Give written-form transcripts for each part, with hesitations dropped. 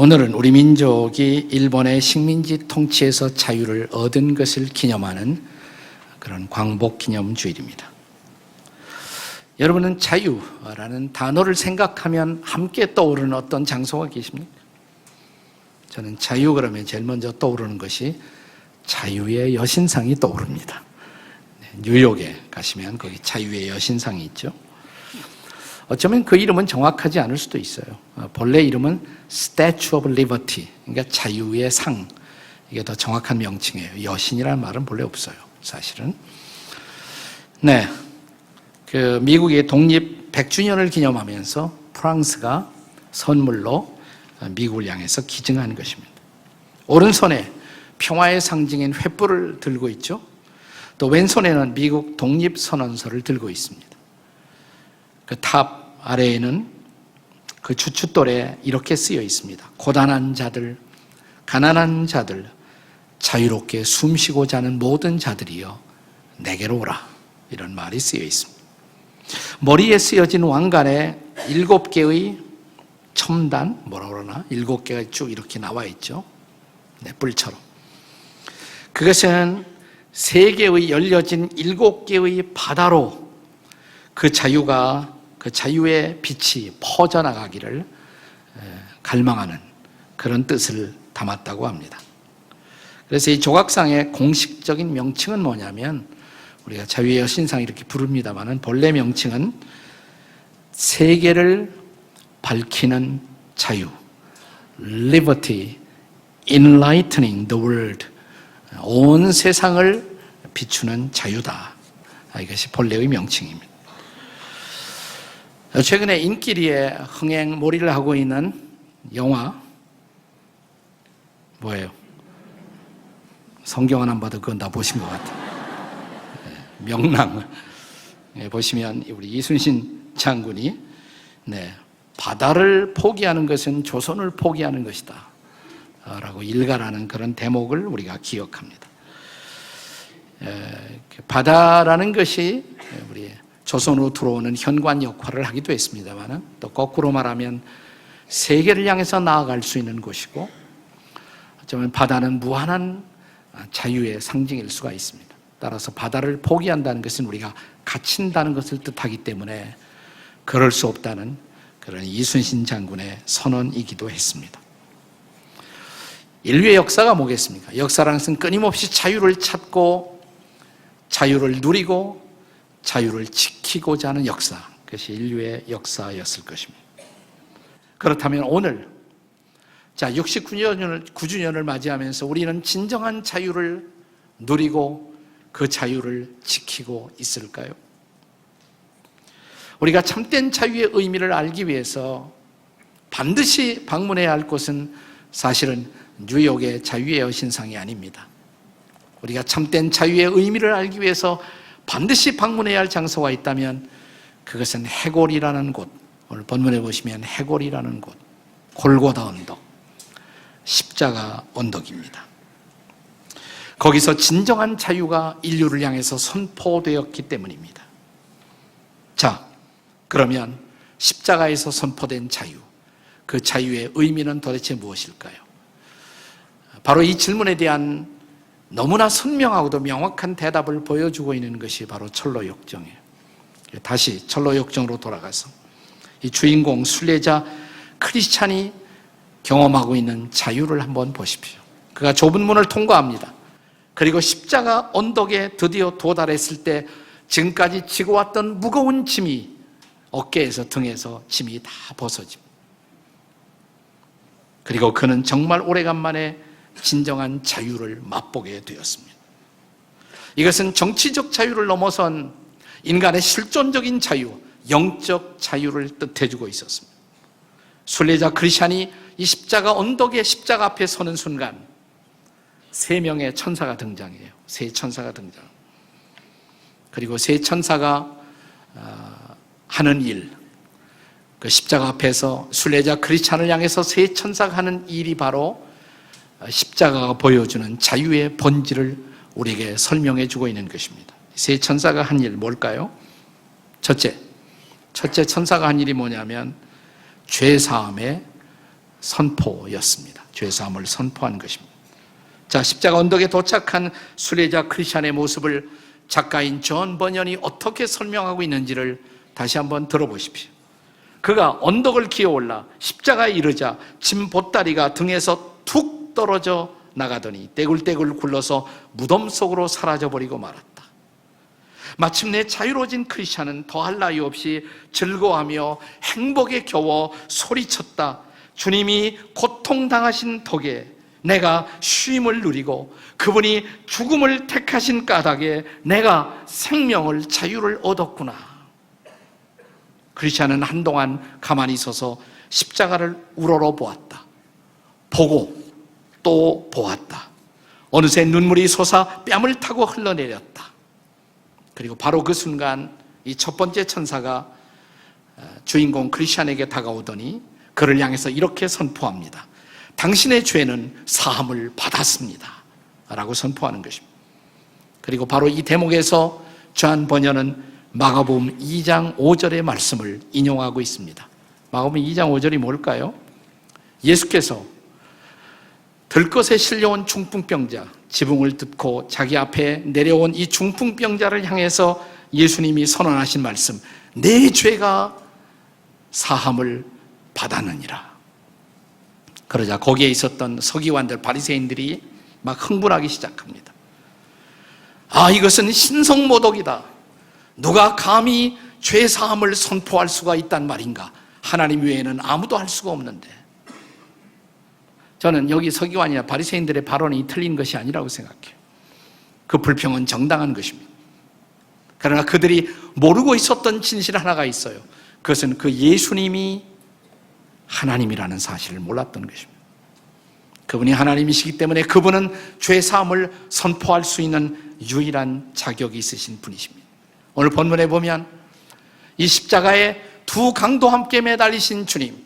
오늘은 우리 민족이 일본의 식민지 통치에서 자유를 얻은 것을 기념하는 그런 광복기념주일입니다. 여러분은 자유라는 단어를 생각하면 함께 떠오르는 어떤 장소가 계십니까? 저는 자유 그러면 제일 먼저 떠오르는 것이 자유의 여신상이 떠오릅니다. 뉴욕에 가시면 거기 자유의 여신상이 있죠. 어쩌면 그 이름은 정확하지 않을 수도 있어요. 본래 이름은 Statue of Liberty, 그러니까 자유의 상, 이게 더 정확한 명칭이에요. 여신이라는 말은 본래 없어요, 사실은. 네, 그 미국의 독립 100주년을 기념하면서 프랑스가 선물로 미국을 향해서 기증한 것입니다. 오른손에 평화의 상징인 횃불을 들고 있죠. 또 왼손에는 미국 독립선언서를 들고 있습니다. 그 탑 아래에는 그 주춧돌에 이렇게 쓰여 있습니다. 고단한 자들, 가난한 자들, 자유롭게 숨쉬고자 하는 모든 자들이여 내게로 오라, 이런 말이 쓰여 있습니다. 머리에 쓰여진 왕관에 7개의 첨단, 뭐라 그러나 7개가 쭉 이렇게 나와 있죠. 네, 뿔처럼. 그것은 세계의 열려진 7개의 바다로 그 자유의 빛이 퍼져나가기를 갈망하는 그런 뜻을 담았다고 합니다. 그래서 이 조각상의 공식적인 명칭은 뭐냐면, 우리가 자유의 여신상 이렇게 부릅니다만 본래 명칭은 세계를 밝히는 자유, Liberty, Enlightening the World, 온 세상을 비추는 자유다. 이것이 본래의 명칭입니다. 최근에 인기리에 흥행몰이를 하고 있는 영화 뭐예요? 성경은 안 봐도 그건 다 보신 것 같아요. 명랑. 보시면 우리 이순신 장군이 바다를 포기하는 것은 조선을 포기하는 것이다 라고 일갈하는 그런 대목을 우리가 기억합니다. 바다라는 것이 우리 조선으로 들어오는 현관 역할을 하기도 했습니다만, 또 거꾸로 말하면 세계를 향해서 나아갈 수 있는 곳이고, 어쩌면 바다는 무한한 자유의 상징일 수가 있습니다. 따라서 바다를 포기한다는 것은 우리가 갇힌다는 것을 뜻하기 때문에 그럴 수 없다는 그런 이순신 장군의 선언이기도 했습니다. 인류의 역사가 뭐겠습니까? 역사라는 것은 끊임없이 자유를 찾고 자유를 누리고 자유를 지키고자 하는 역사, 그것이 인류의 역사였을 것입니다. 그렇다면 오늘 69주년을 맞이하면서 우리는 진정한 자유를 누리고 그 자유를 지키고 있을까요? 우리가 참된 자유의 의미를 알기 위해서 반드시 방문해야 할 곳은 사실은 뉴욕의 자유의 여신상이 아닙니다. 우리가 참된 자유의 의미를 알기 위해서 반드시 방문해야 할 장소가 있다면 그것은 해골이라는 곳, 오늘 본문에 보시면 해골이라는 곳, 골고다 언덕, 십자가 언덕입니다. 거기서 진정한 자유가 인류를 향해서 선포되었기 때문입니다. 자, 그러면 십자가에서 선포된 자유, 그 자유의 의미는 도대체 무엇일까요? 바로 이 질문에 대한 너무나 선명하고도 명확한 대답을 보여주고 있는 것이 바로 철로역정이에요. 다시 철로역정으로 돌아가서 이 주인공 순례자 크리스찬이 경험하고 있는 자유를 한번 보십시오. 그가 좁은 문을 통과합니다. 그리고 십자가 언덕에 드디어 도달했을 때 지금까지 지고 왔던 무거운 짐이 어깨에서 등에서 짐이 다 벗어집니다. 그리고 그는 정말 오래간만에 진정한 자유를 맛보게 되었습니다. 이것은 정치적 자유를 넘어선 인간의 실존적인 자유, 영적 자유를 뜻해주고 있었습니다. 순례자 크리스찬이 이 십자가 언덕의 십자가 앞에 서는 순간 3명의 천사가 등장해요. 3천사가 등장. 그리고 3천사가 하는 일, 그 십자가 앞에서 순례자 크리스찬을 향해서 3천사가 하는 일이 바로 십자가가 보여주는 자유의 본질을 우리에게 설명해 주고 있는 것입니다. 3천사가 한 일 뭘까요? 첫째 천사가 한 일이 뭐냐면 죄사함의 선포였습니다. 죄사함을 선포한 것입니다. 자, 십자가 언덕에 도착한 순례자 크리스찬의 모습을 작가인 존 버년이 어떻게 설명하고 있는지를 다시 한번 들어보십시오. 그가 언덕을 기어올라 십자가에 이르자 짐 보따리가 등에서 툭 떨어져 나가더니 떼굴떼굴 굴러서 무덤 속으로 사라져버리고 말았다. 마침내 자유로워진 크리스찬은 더할 나위 없이 즐거워하며 행복에 겨워 소리쳤다. 주님이 고통당하신 덕에 내가 쉼을 누리고 그분이 죽음을 택하신 까닭에 내가 생명을 자유를 얻었구나. 크리스찬은 한동안 가만히 서서 십자가를 우러러 보았다. 보고 또 보았다. 어느새 눈물이 솟아 뺨을 타고 흘러내렸다. 그리고 바로 그 순간 이 첫 번째 천사가 주인공 크리스찬에게 다가오더니 그를 향해서 이렇게 선포합니다. 당신의 죄는 사함을 받았습니다 라고 선포하는 것입니다. 그리고 바로 이 대목에서 존 버년은 마가복음 2장 5절의 말씀을 인용하고 있습니다. 마가복음 2장 5절이 뭘까요? 예수께서 들것에 실려온 중풍병자, 지붕을 뜯고 자기 앞에 내려온 이 중풍병자를 향해서 예수님이 선언하신 말씀, 내 죄가 사함을 받았느니라. 그러자 거기에 있었던 서기관들, 바리새인들이 막 흥분하기 시작합니다. 아, 이것은 신성모독이다. 누가 감히 죄 사함을 선포할 수가 있단 말인가? 하나님 외에는 아무도 할 수가 없는데. 저는 여기 서기관이나 바리새인들의 발언이 틀린 것이 아니라고 생각해요. 그 불평은 정당한 것입니다. 그러나 그들이 모르고 있었던 진실 하나가 있어요. 그것은 그 예수님이 하나님이라는 사실을 몰랐던 것입니다. 그분이 하나님이시기 때문에 그분은 죄 사함을 선포할 수 있는 유일한 자격이 있으신 분이십니다. 오늘 본문에 보면 이 십자가에 두 강도 함께 매달리신 주님,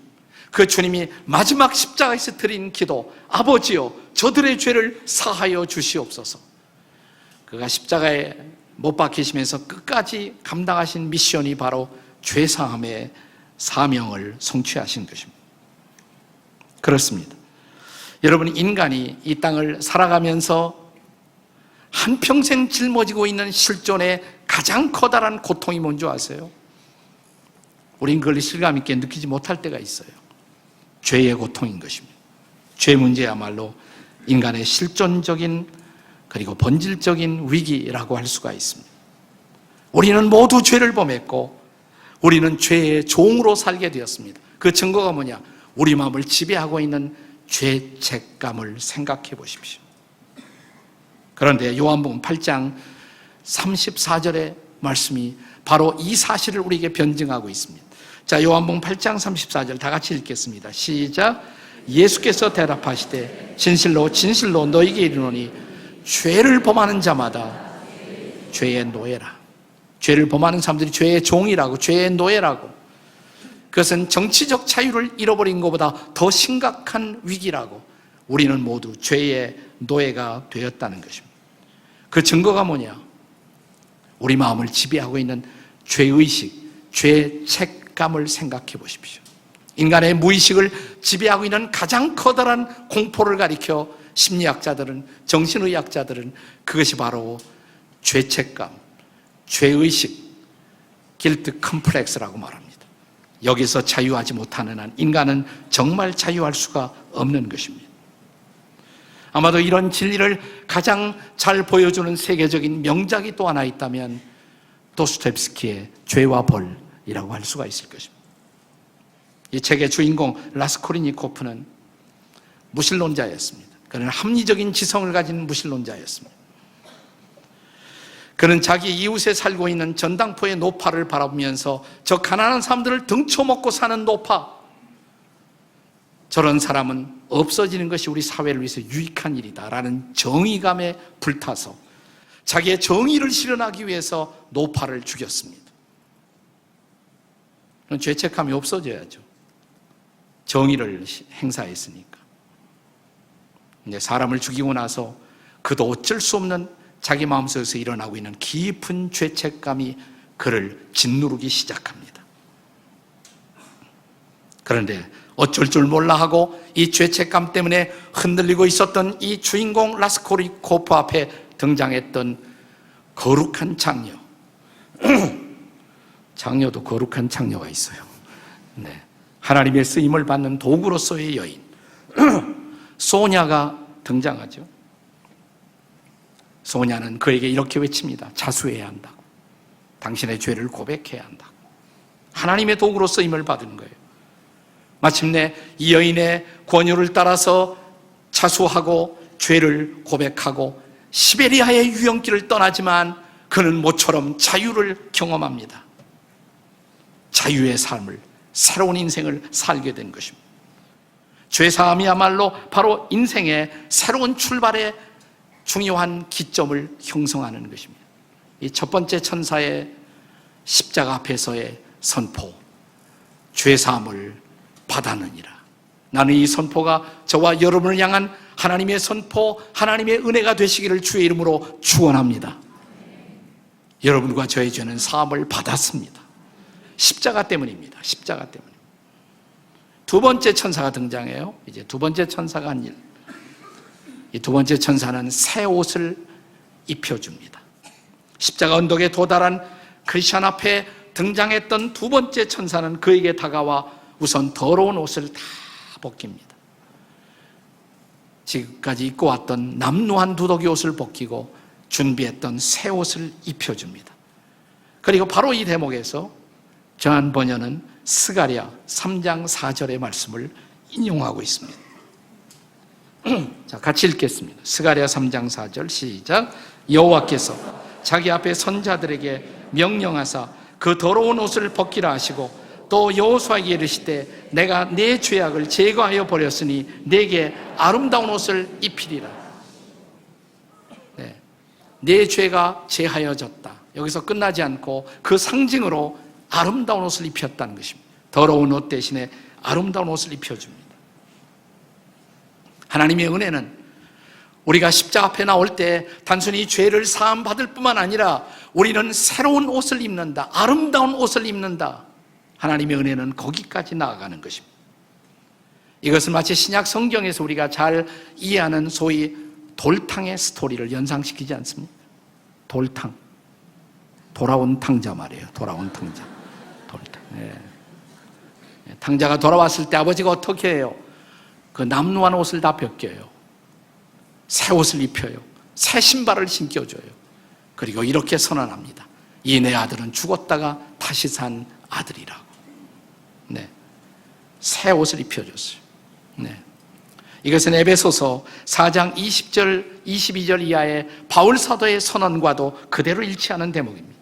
그 주님이 마지막 십자가에서 드린 기도, 아버지여 저들의 죄를 사하여 주시옵소서. 그가 십자가에 못 박히시면서 끝까지 감당하신 미션이 바로 죄사함의 사명을 성취하신 것입니다. 그렇습니다. 여러분, 인간이 이 땅을 살아가면서 한평생 짊어지고 있는 실존의 가장 커다란 고통이 뭔지 아세요? 우린 그걸 실감 있게 느끼지 못할 때가 있어요. 죄의 고통인 것입니다. 죄 문제야말로 인간의 실존적인 그리고 본질적인 위기라고 할 수가 있습니다. 우리는 모두 죄를 범했고 우리는 죄의 종으로 살게 되었습니다. 그 증거가 뭐냐? 우리 마음을 지배하고 있는 죄책감을 생각해 보십시오. 그런데 요한복음 8장 34절의 말씀이 바로 이 사실을 우리에게 변증하고 있습니다. 자, 요한복음 8장 34절 다 같이 읽겠습니다. 시작. 예수께서 대답하시되 진실로 진실로 너희에게 이르노니 죄를 범하는 자마다 죄의 노예라. 죄를 범하는 사람들이 죄의 종이라고, 죄의 노예라고. 그것은 정치적 자유를 잃어버린 것보다 더 심각한 위기라고. 우리는 모두 죄의 노예가 되었다는 것입니다. 그 증거가 뭐냐? 우리 마음을 지배하고 있는 죄의식, 죄책감을 생각해 보십시오. 인간의 무의식을 지배하고 있는 가장 커다란 공포를 가리켜 심리학자들은, 정신의학자들은 그것이 바로 죄책감, 죄의식, 길트 컴플렉스라고 말합니다. 여기서 자유하지 못하는 한 인간은 정말 자유할 수가 없는 것입니다. 아마도 이런 진리를 가장 잘 보여주는 세계적인 명작이 또 하나 있다면 도스토옙스키의 죄와 벌이라고 할 수가 있을 것입니다. 이 책의 주인공 라스콜리니코프는 무신론자였습니다. 그는 합리적인 지성을 가진 무신론자였습니다. 그는 자기 이웃에 살고 있는 전당포의 노파를 바라보면서 저 가난한 사람들을 등쳐먹고 사는 노파, 저런 사람은 없어지는 것이 우리 사회를 위해서 유익한 일이다라는 정의감에 불타서 자기의 정의를 실현하기 위해서 노파를 죽였습니다. 그런 죄책감이 없어져야죠. 정의를 행사했으니까. 근데 사람을 죽이고 나서 그도 어쩔 수 없는 자기 마음속에서 일어나고 있는 깊은 죄책감이 그를 짓누르기 시작합니다. 그런데 어쩔 줄 몰라 하고 이 죄책감 때문에 흔들리고 있었던 이 주인공 라스콜리코프 앞에 등장했던 거룩한 장녀. 장녀도 거룩한 장녀가 있어요. 네. 하나님의 쓰임을 받는 도구로서의 여인 소냐가 등장하죠. 소냐는 그에게 이렇게 외칩니다. 자수해야 한다고. 당신의 죄를 고백해야 한다고. 하나님의 도구로 쓰임을 받은 거예요. 마침내 이 여인의 권유를 따라서 자수하고 죄를 고백하고 시베리아의 유영길을 떠나지만 그는 모처럼 자유를 경험합니다. 자유의 삶을, 새로운 인생을 살게 된 것입니다. 죄사함이야말로 바로 인생의 새로운 출발의 중요한 기점을 형성하는 것입니다. 이 첫 번째 천사의 십자가 앞에서의 선포, 죄사함을 받았느니라. 나는 이 선포가 저와 여러분을 향한 하나님의 선포, 하나님의 은혜가 되시기를 주의 이름으로 축원합니다. 여러분과 저의 죄는 사함을 받았습니다. 십자가 때문입니다. 십자가 때문에. 두 번째 천사가 등장해요. 이제 두 번째 천사가 한 일. 이 두 번째 천사는 새 옷을 입혀줍니다. 십자가 언덕에 도달한 크리스천 앞에 등장했던 두 번째 천사는 그에게 다가와 우선 더러운 옷을 다 벗깁니다. 지금까지 입고 왔던 남루한 두더기 옷을 벗기고 준비했던 새 옷을 입혀줍니다. 그리고 바로 이 대목에서 저한 번역은 스가랴 3장 4절의 말씀을 인용하고 있습니다. 자, 같이 읽겠습니다. 스가랴 3장 4절 시작. 여호와께서 자기 앞에 선자들에게 명령하사 그 더러운 옷을 벗기라 하시고 또 여호수아에게 이르시되 내가 내 죄악을 제거하여 버렸으니 내게 아름다운 옷을 입히리라. 네, 내 죄가 제하여졌다. 여기서 끝나지 않고 그 상징으로 아름다운 옷을 입혔다는 것입니다. 더러운 옷 대신에 아름다운 옷을 입혀줍니다. 하나님의 은혜는 우리가 십자가 앞에 나올 때 단순히 죄를 사함 받을 뿐만 아니라 우리는 새로운 옷을 입는다. 아름다운 옷을 입는다. 하나님의 은혜는 거기까지 나아가는 것입니다. 이것을 마치 신약 성경에서 우리가 잘 이해하는 소위 돌탕의 스토리를 연상시키지 않습니까? 돌탕. 돌아온 탕자 말이에요. 돌아온 탕자. 돌탕. 네. 탕자가 돌아왔을 때 아버지가 어떻게 해요? 그 남루한 옷을 다 벗겨요. 새 옷을 입혀요. 새 신발을 신겨줘요. 그리고 이렇게 선언합니다. 이 내 아들은 죽었다가 다시 산 아들이라고. 네. 새 옷을 입혀줬어요. 네. 이것은 에베소서 4장 20절, 22절 이하의 바울 사도의 선언과도 그대로 일치하는 대목입니다.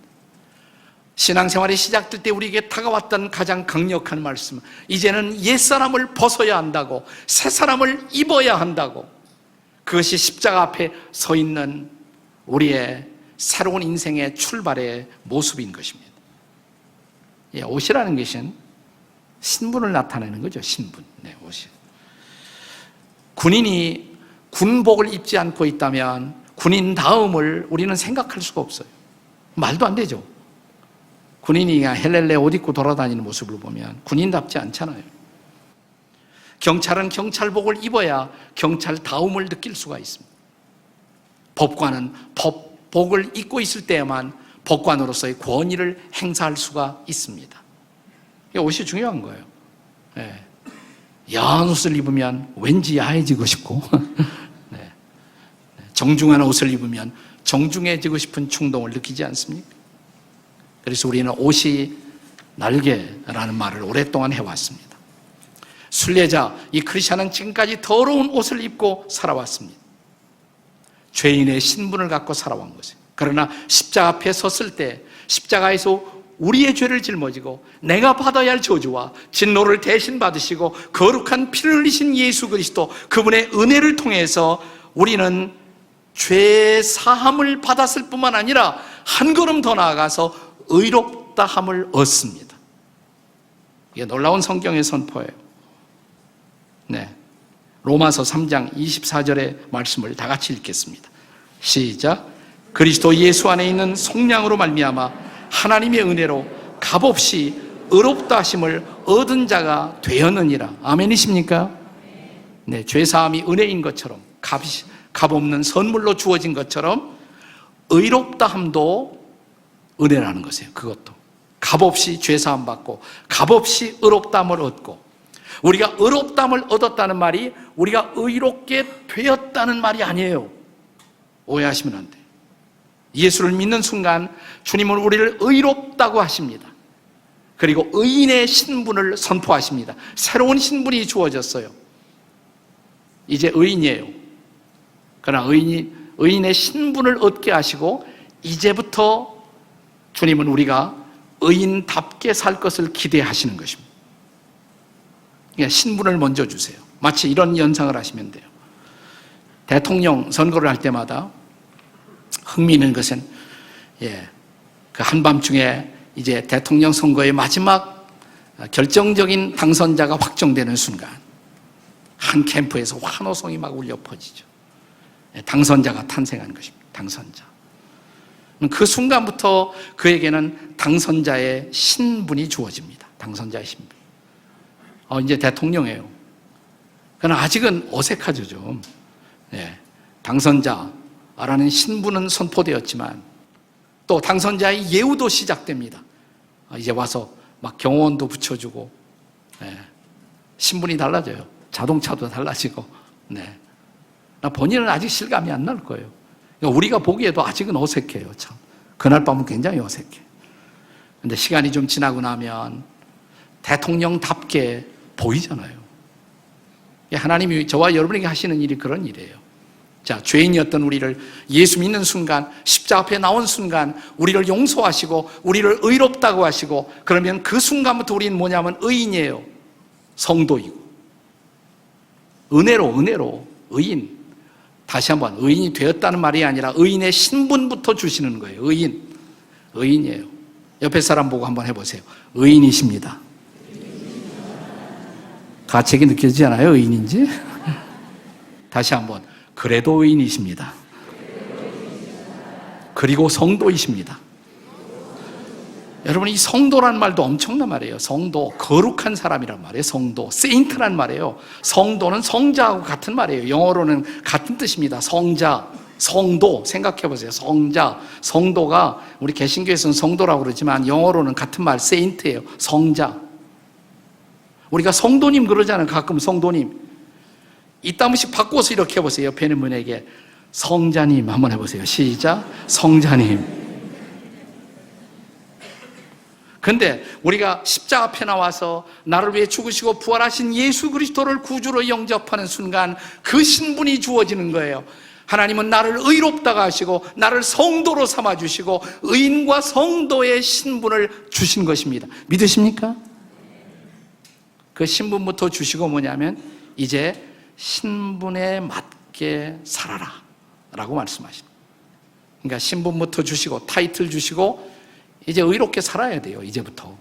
신앙생활이 시작될 때 우리에게 다가왔던 가장 강력한 말씀, 이제는 옛사람을 벗어야 한다고, 새 사람을 입어야 한다고. 그것이 십자가 앞에 서 있는 우리의 새로운 인생의 출발의 모습인 것입니다. 옷이라는 것은 신분을 나타내는 거죠. 신분. 네, 옷이. 군인이 군복을 입지 않고 있다면 군인 다음을 우리는 생각할 수가 없어요. 말도 안 되죠. 군인이 헬렐레 옷 입고 돌아다니는 모습을 보면 군인답지 않잖아요. 경찰은 경찰복을 입어야 경찰 다움을 느낄 수가 있습니다. 법관은 법복을 입고 있을 때에만 법관으로서의 권위를 행사할 수가 있습니다. 옷이 중요한 거예요. 네. 야한 옷을 입으면 왠지 야해지고 싶고 네. 정중한 옷을 입으면 정중해지고 싶은 충동을 느끼지 않습니까? 그래서 우리는 옷이 날개라는 말을 오랫동안 해왔습니다. 순례자, 이 크리스천은 지금까지 더러운 옷을 입고 살아왔습니다. 죄인의 신분을 갖고 살아온 것이에요. 그러나 십자가 앞에 섰을 때 십자가에서 우리의 죄를 짊어지고 내가 받아야 할 저주와 진노를 대신 받으시고 거룩한 피를 흘리신 예수 그리스도, 그분의 은혜를 통해서 우리는 죄 사함을 받았을 뿐만 아니라 한 걸음 더 나아가서 의롭다함을 얻습니다. 이게 놀라운 성경의 선포예요. 네, 로마서 3장 24절의 말씀을 다 같이 읽겠습니다. 시작. 그리스도 예수 안에 있는 속량으로 말미암아 하나님의 은혜로 값없이 의롭다 하심을 얻은 자가 되었느니라. 아멘이십니까? 네, 죄사함이 은혜인 것처럼, 값없는 선물로 주어진 것처럼 의롭다함도 은혜라는 것이에요. 그것도 값없이 죄사함 받고 값없이 의롭다함을 얻고, 우리가 의롭다함을 얻었다는 말이 우리가 의롭게 되었다는 말이 아니에요. 오해하시면 안 돼요. 예수를 믿는 순간 주님은 우리를 의롭다고 하십니다. 그리고 의인의 신분을 선포하십니다. 새로운 신분이 주어졌어요. 이제 의인이에요. 그러나 의인의 신분을 얻게 하시고, 이제부터 주님은 우리가 의인답게 살 것을 기대하시는 것입니다. 그러니까 신분을 먼저 주세요. 마치 이런 연상을 하시면 돼요. 대통령 선거를 할 때마다 흥미있는 것은, 그 한밤중에 이제 대통령 선거의 마지막 결정적인 당선자가 확정되는 순간, 한 캠프에서 환호성이 막 울려 퍼지죠. 당선자가 탄생한 것입니다. 당선자. 그 순간부터 그에게는 당선자의 신분이 주어집니다. 당선자의 신분. 이제 대통령이에요. 그러나 아직은 어색하죠, 좀. 당선자라는 신분은 선포되었지만, 또 당선자의 예우도 시작됩니다. 이제 와서 막 경호원도 붙여주고, 신분이 달라져요. 자동차도 달라지고. 본인은 아직 실감이 안 날 거예요. 그러니까 우리가 보기에도 아직은 어색해요, 참. 그날 밤은 굉장히 어색해. 근데 시간이 좀 지나고 나면 대통령답게 보이잖아요. 하나님이 저와 여러분에게 하시는 일이 그런 일이에요. 자, 죄인이었던 우리를 예수 믿는 순간, 십자가 앞에 나온 순간 우리를 용서하시고 우리를 의롭다고 하시고, 그러면 그 순간부터 우리는 뭐냐면 의인이에요. 성도이고. 은혜로 의인. 다시 한번, 의인이 되었다는 말이 아니라 의인의 신분부터 주시는 거예요. 의인이에요. 옆에 사람 보고 한번 해보세요. 의인이십니다. 가책이 느껴지지 않아요? 의인인지? 다시 한번, 그래도 의인이십니다. 그리고 성도이십니다. 여러분, 이 성도란 말도 엄청난 말이에요. 성도, 거룩한 사람이란 말이에요. 성도, 세인트란 말이에요. 성도는 성자하고 같은 말이에요. 영어로는 같은 뜻입니다. 성자, 성도, 생각해 보세요. 성자, 성도가 우리 개신교에서는 성도라고 그러지만 영어로는 같은 말, 세인트예요. 성자. 우리가 성도님 그러잖아요. 가끔 성도님. 이따 한 번씩 바꿔서 이렇게 해보세요. 옆에 있는 분에게 성자님 한번 해보세요. 시작. 성자님. 근데 우리가 십자가 앞에 나와서 나를 위해 죽으시고 부활하신 예수 그리스도를 구주로 영접하는 순간 그 신분이 주어지는 거예요. 하나님은 나를 의롭다가 하시고 나를 성도로 삼아주시고 의인과 성도의 신분을 주신 것입니다. 믿으십니까? 그 신분부터 주시고 뭐냐면 이제 신분에 맞게 살아라 라고 말씀하십니다. 그러니까 신분부터 주시고 타이틀 주시고 이제 의롭게 살아야 돼요. 이제부터.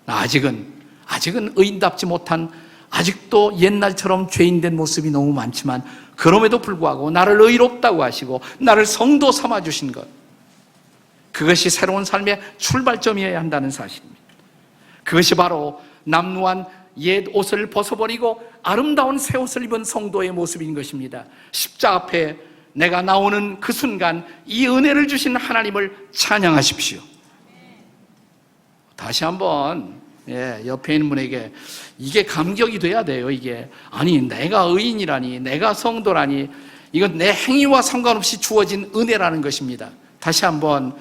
아직은 의인답지 못한, 아직도 옛날처럼 죄인된 모습이 너무 많지만 그럼에도 불구하고 나를 의롭다고 하시고 나를 성도 삼아주신 것, 그것이 새로운 삶의 출발점이어야 한다는 사실입니다. 그것이 바로 남루한 옛 옷을 벗어버리고 아름다운 새 옷을 입은 성도의 모습인 것입니다. 십자가 앞에 내가 나오는 그 순간 이 은혜를 주신 하나님을 찬양하십시오. 다시 한번 옆에 있는 분에게 이게 감격이 돼야 돼요. 이게 아니 내가 의인이라니, 내가 성도라니, 이건 내 행위와 상관없이 주어진 은혜라는 것입니다. 다시 한번,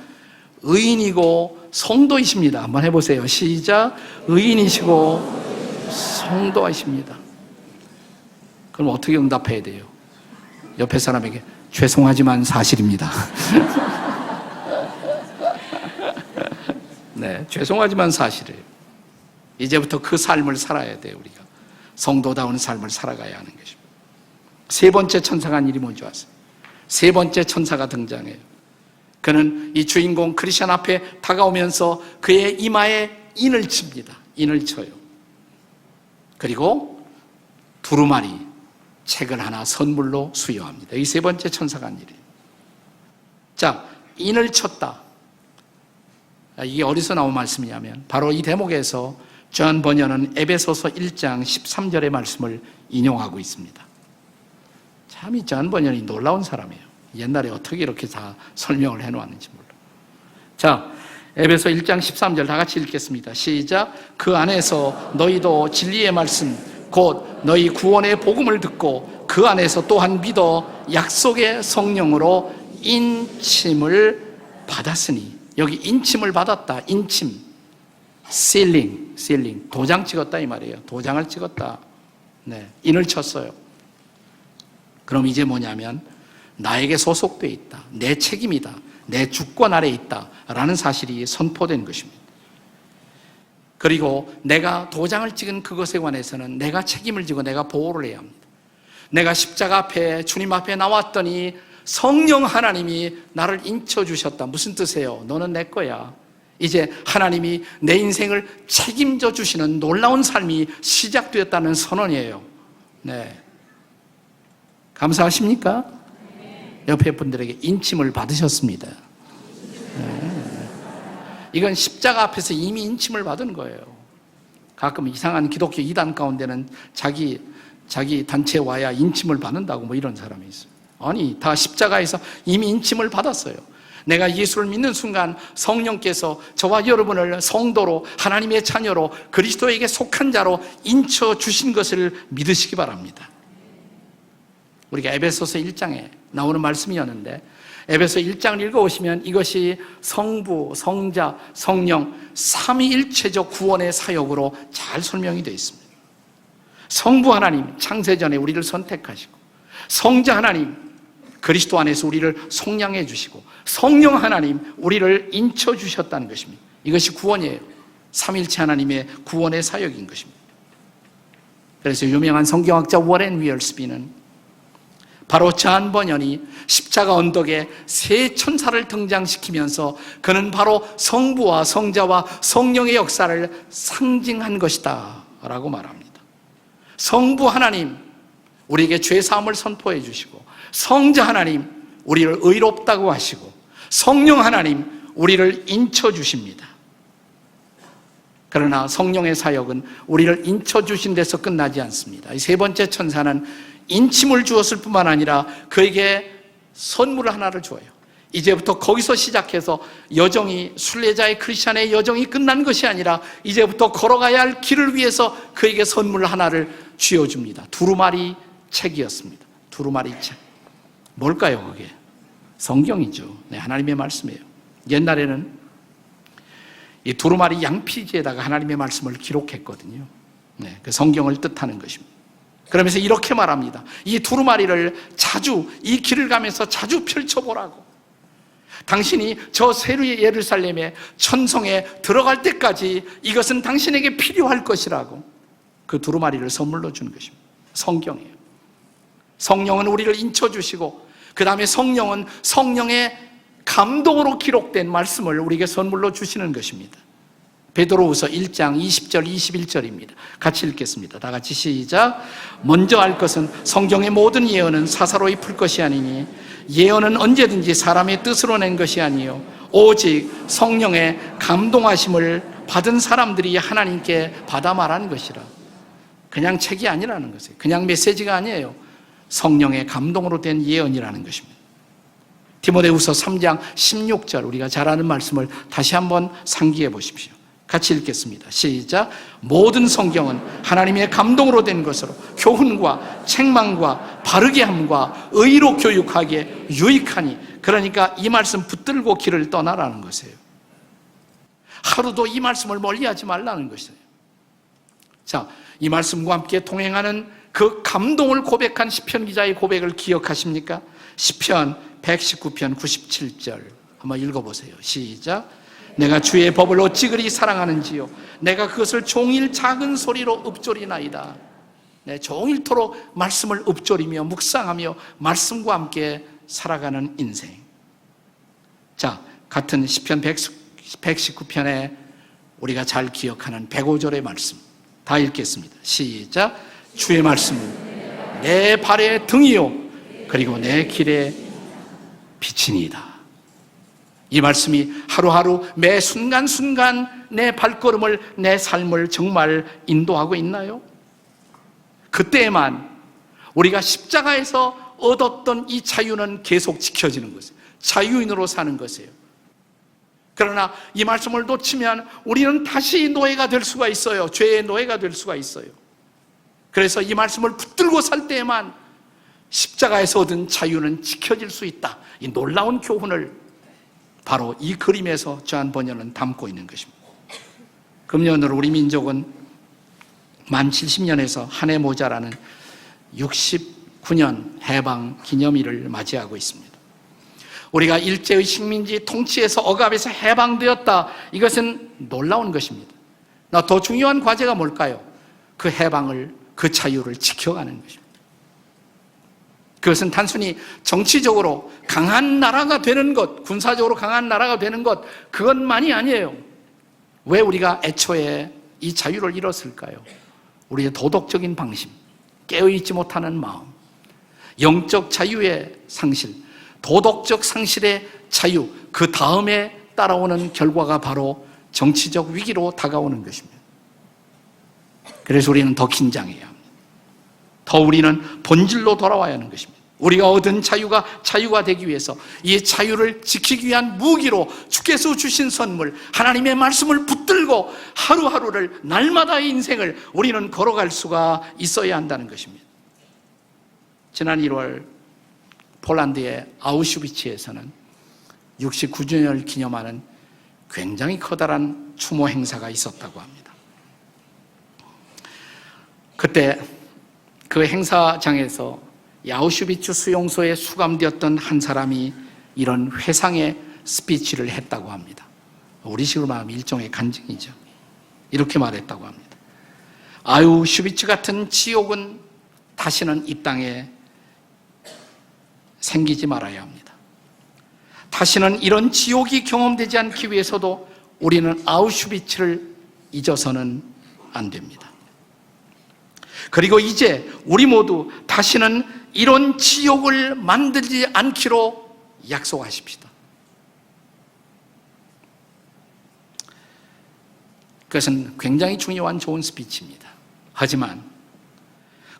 의인이고 성도이십니다. 한번 해보세요. 시작. 의인이시고 성도이십니다. 그럼 어떻게 응답해야 돼요? 옆에 사람에게 죄송하지만 사실입니다. 네, 죄송하지만 사실이에요. 이제부터 그 삶을 살아야 돼요. 우리가 성도다운 삶을 살아가야 하는 것입니다. 세 번째 천사가 한 일이 뭔지 아세요? 세 번째 천사가 등장해요. 그는 이 주인공 크리스천 앞에 다가오면서 그의 이마에 인을 칩니다. 인을 쳐요. 그리고 두루마리 책을 하나 선물로 수여합니다. 이 세 번째 천사가 한 일이에요. 자, 인을 쳤다. 이게 어디서 나온 말씀이냐면 바로 이 대목에서 존 버녀는 에베소서 1장 13절의 말씀을 인용하고 있습니다. 참 이 존 버녀는 놀라운 사람이에요. 옛날에 어떻게 이렇게 다 설명을 해놓았는지 몰라. 자, 에베소 1장 13절 다 같이 읽겠습니다. 시작. 그 안에서 너희도 진리의 말씀 곧 너희 구원의 복음을 듣고 그 안에서 또한 믿어 약속의 성령으로 인침을 받았으니, 여기 인침을 받았다. 인침, sealing, 도장 찍었다 이 말이에요. 도장을 찍었다. 네, 인을 쳤어요. 그럼 이제 뭐냐면 나에게 소속되어 있다. 내 책임이다. 내 주권 아래에 있다라는 사실이 선포된 것입니다. 그리고 내가 도장을 찍은 그것에 관해서는 내가 책임을 지고 내가 보호를 해야 합니다. 내가 십자가 앞에 주님 앞에 나왔더니 성령 하나님이 나를 인쳐주셨다. 무슨 뜻이에요? 너는 내 거야. 이제 하나님이 내 인생을 책임져 주시는 놀라운 삶이 시작되었다는 선언이에요. 네, 감사하십니까? 옆에 분들에게 인침을 받으셨습니다. 네. 이건 십자가 앞에서 이미 인침을 받은 거예요. 가끔 이상한 기독교 이단 가운데는 자기 단체에 와야 인침을 받는다고 뭐 이런 사람이 있어요. 아니, 다 십자가에서 이미 인침을 받았어요. 내가 예수를 믿는 순간 성령께서 저와 여러분을 성도로, 하나님의 자녀로, 그리스도에게 속한 자로 인쳐 주신 것을 믿으시기 바랍니다. 우리가 에베소서 1장에 나오는 말씀이었는데, 에베소 1장을 읽어오시면 이것이 성부, 성자, 성령 삼위일체적 구원의 사역으로 잘 설명이 되어 있습니다. 성부 하나님 창세전에 우리를 선택하시고, 성자 하나님 그리스도 안에서 우리를 속량해 주시고, 성령 하나님 우리를 인쳐 주셨다는 것입니다. 이것이 구원이에요. 삼일체 하나님의 구원의 사역인 것입니다. 그래서 유명한 성경학자 워렌 위얼스비는 바로 존 버년이 십자가 언덕에 세 천사를 등장시키면서 그는 바로 성부와 성자와 성령의 역사를 상징한 것이다 라고 말합니다. 성부 하나님 우리에게 죄사함을 선포해 주시고, 성자 하나님 우리를 의롭다고 하시고, 성령 하나님 우리를 인쳐 주십니다. 그러나 성령의 사역은 우리를 인쳐 주신 데서 끝나지 않습니다. 이 세 번째 천사는 인침을 주었을 뿐만 아니라 그에게 선물 하나를 줘요. 이제부터 거기서 시작해서 여정이, 순례자의 크리스찬의 여정이 끝난 것이 아니라 이제부터 걸어가야 할 길을 위해서 그에게 선물 하나를 쥐어줍니다. 두루마리 책이었습니다. 두루마리 책. 뭘까요 그게? 성경이죠. 네, 하나님의 말씀이에요. 옛날에는 이 두루마리 양피지에다가 하나님의 말씀을 기록했거든요. 네, 그 성경을 뜻하는 것입니다. 그러면서 이렇게 말합니다. 이 두루마리를 자주, 이 길을 가면서 자주 펼쳐보라고. 당신이 저 새로운 예루살렘의 천성에 들어갈 때까지 이것은 당신에게 필요할 것이라고 그 두루마리를 선물로 주는 것입니다. 성경이에요. 성령은 우리를 인쳐주시고, 그 다음에 성령은 성령의 감동으로 기록된 말씀을 우리에게 선물로 주시는 것입니다. 베드로후서 1장 20절 21절입니다. 같이 읽겠습니다. 다 같이 시작. 먼저 알 것은 성경의 모든 예언은 사사로이 풀 것이 아니니 예언은 언제든지 사람의 뜻으로 낸 것이 아니요 오직 성령의 감동하심을 받은 사람들이 하나님께 받아 말하는 것이라. 그냥 책이 아니라는 것이에요. 그냥 메시지가 아니에요. 성령의 감동으로 된 예언이라는 것입니다. 디모데후서 3장 16절 우리가 잘 아는 말씀을 다시 한번 상기해 보십시오. 같이 읽겠습니다. 시작. 모든 성경은 하나님의 감동으로 된 것으로 교훈과 책망과 바르게 함과 의로 교육하기에 유익하니. 그러니까 이 말씀 붙들고 길을 떠나라는 것이에요. 하루도 이 말씀을 멀리하지 말라는 것이에요. 자, 이 말씀과 함께 동행하는 그 감동을 고백한 시편 기자의 고백을 기억하십니까? 시편 119편 97절 한번 읽어보세요. 시작. 내가 주의 법을 어찌 그리 사랑하는지요 내가 그것을 종일 작은 소리로 읊조리나이다. 네, 종일토록 말씀을 읊조리며 묵상하며 말씀과 함께 살아가는 인생. 자, 같은 시편 119편에 우리가 잘 기억하는 105절의 말씀 다 읽겠습니다. 시작. 주의 말씀은 내 발의 등이요 그리고 내 길의 빛이니이다. 이 말씀이 하루하루 매 순간순간 내 발걸음을, 내 삶을 정말 인도하고 있나요? 그때에만 우리가 십자가에서 얻었던 이 자유는 계속 지켜지는 것이에요. 자유인으로 사는 것이에요. 그러나 이 말씀을 놓치면 우리는 다시 노예가 될 수가 있어요. 죄의 노예가 될 수가 있어요. 그래서 이 말씀을 붙들고 살 때에만 십자가에서 얻은 자유는 지켜질 수 있다. 이 놀라운 교훈을 바로 이 그림에서 저한 번연은 담고 있는 것입니다. 금년으로 우리 민족은 만 70년에서 한 해 모자라는 69년 해방 기념일을 맞이하고 있습니다. 우리가 일제의 식민지 통치에서 억압에서 해방되었다. 이것은 놀라운 것입니다. 더 중요한 과제가 뭘까요? 그 해방을, 그 자유를 지켜가는 것입니다. 그것은 단순히 정치적으로 강한 나라가 되는 것, 군사적으로 강한 나라가 되는 것, 그것만이 아니에요. 왜 우리가 애초에 이 자유를 잃었을까요? 우리의 도덕적인 방심, 깨어있지 못하는 마음, 영적 자유의 상실, 도덕적 상실의 자유, 그 다음에 따라오는 결과가 바로 정치적 위기로 다가오는 것입니다. 그래서 우리는 더 긴장해야 합니다. 더 우리는 본질로 돌아와야 하는 것입니다. 우리가 얻은 자유가 되기 위해서 이 자유를 지키기 위한 무기로 주께서 주신 선물, 하나님의 말씀을 붙들고 하루하루를, 날마다의 인생을 우리는 걸어갈 수가 있어야 한다는 것입니다. 지난 1월 폴란드의 아우슈비츠에서는 69주년을 기념하는 굉장히 커다란 추모 행사가 있었다고 합니다. 그때 그 행사장에서 아우슈비츠 수용소에 수감되었던 한 사람이 이런 회상의 스피치를 했다고 합니다. 우리식으로 말하면 일종의 간증이죠. 이렇게 말했다고 합니다. 아우슈비츠 같은 지옥은 다시는 이 땅에 생기지 말아야 합니다. 다시는 이런 지옥이 경험되지 않기 위해서도 우리는 아우슈비츠를 잊어서는 안 됩니다. 그리고 이제 우리 모두 다시는 이런 지옥을 만들지 않기로 약속하십시다. 그것은 굉장히 중요한 좋은 스피치입니다. 하지만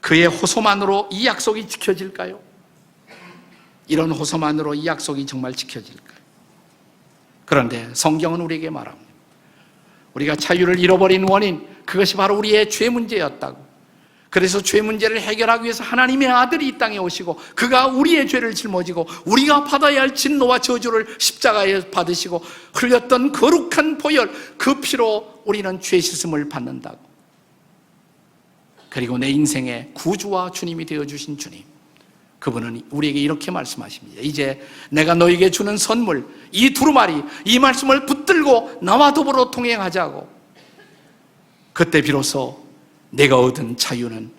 그의 호소만으로 이 약속이 지켜질까요? 이런 호소만으로 이 약속이 정말 지켜질까요? 그런데 성경은 우리에게 말합니다. 우리가 자유를 잃어버린 원인, 그것이 바로 우리의 죄 문제였다고. 그래서 죄 문제를 해결하기 위해서 하나님의 아들이 이 땅에 오시고 그가 우리의 죄를 짊어지고 우리가 받아야 할 진노와 저주를 십자가에 받으시고 흘렸던 거룩한 보혈, 그 피로 우리는 죄 씻음을 받는다고. 그리고 내 인생의 구주와 주님이 되어주신 주님, 그분은 우리에게 이렇게 말씀하십니다. 이제 내가 너에게 주는 선물, 이 두루마리, 이 말씀을 붙들고 나와 더불어 동행하자고. 그때 비로소 내가 얻은 자유는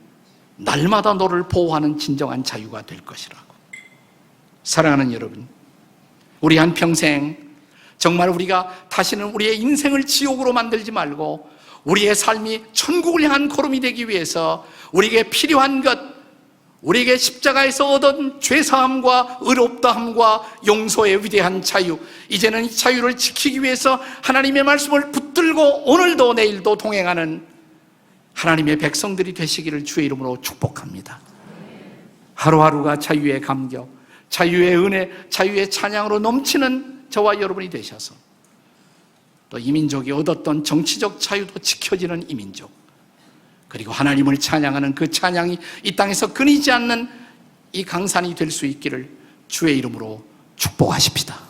날마다 너를 보호하는 진정한 자유가 될 것이라고. 사랑하는 여러분, 우리 한평생 정말 우리가 다시는 우리의 인생을 지옥으로 만들지 말고 우리의 삶이 천국을 향한 걸음이 되기 위해서 우리에게 필요한 것, 우리에게 십자가에서 얻은 죄사함과 의롭다함과 용서의 위대한 자유, 이제는 이 자유를 지키기 위해서 하나님의 말씀을 붙들고 오늘도 내일도 동행하는 하나님의 백성들이 되시기를 주의 이름으로 축복합니다. 하루하루가 자유의 감격, 자유의 은혜, 자유의 찬양으로 넘치는 저와 여러분이 되셔서 또 이 민족이 얻었던 정치적 자유도 지켜지는 이 민족, 그리고 하나님을 찬양하는 그 찬양이 이 땅에서 끊이지 않는 이 강산이 될 수 있기를 주의 이름으로 축복하십시다.